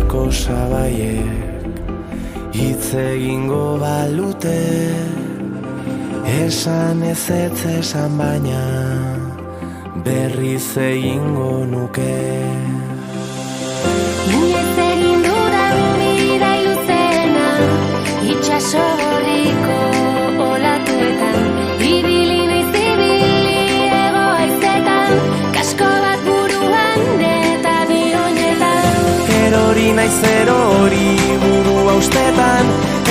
Bertako sabaiek hitz egingo balute, esan ezetz esan baina berriz egingo nuke. Inoiz egin dudan bidai luzena, itxaso gorriko olatuetan, ibili naiz ibili hego haizetan, kasko bat buruan eta bionetan. Erori naiz erori burua ustetan,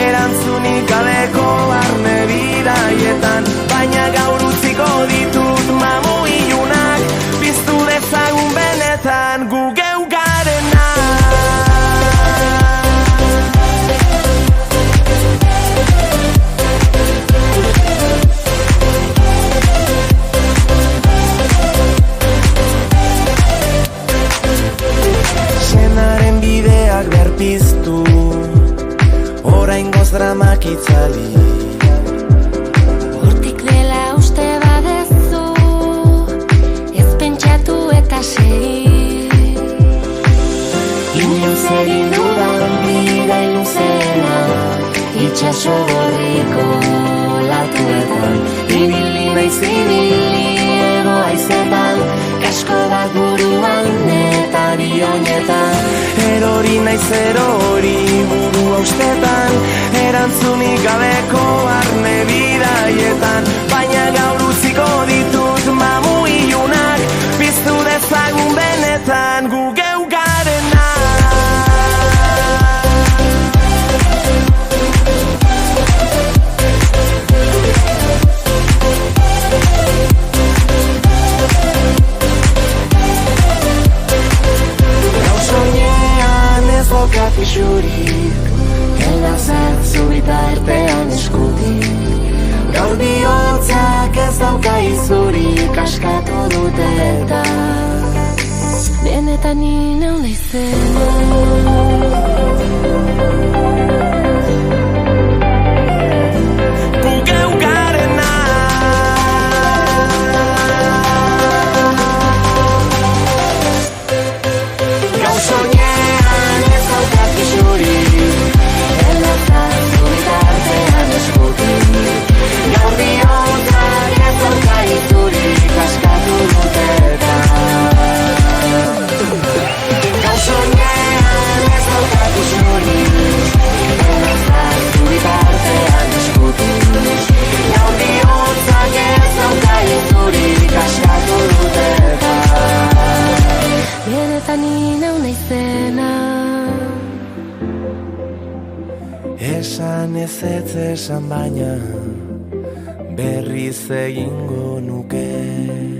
erantzunik gabeko barne bidaietan, baina gaur utziko ditut mamu ilunak, piztu dezagun benetan gu geu garena. Senaren bideak berpiztu, oraingoz dramak itzali. Hortik dela uste badezu, ez pentsatu eta segi. Inoiz egin dudan bidai luzena, itxaso gorriko olatuetan, ibili naiz ibili hego haizetan, kasko bat buruan eta bionetan. Erori naiz erori burua ustetan, erantzunik gabeko barne bidaietan, baina gaur utziko ditut mamu ilunak, piztu dezagun benetan gu geu garena. Pisurik, elazatzu bitartean eskutik, gaur bihotzak ez dauka izurik, askatu dute eta benetan inau naizena. gu geu garena. Gau soinean ez dauka pisurik, elazatzu bitartean eskutik, gaur bihotzak ez dauka izurik, askatu dute eta gau soinean ez dauka pisurik, elazatzu bitartean eskutik, gaur bihotzak ez dauka izurik, askatu dute eta Benetan inau naizena. esan ezetz esan baina berriz egingo nuke.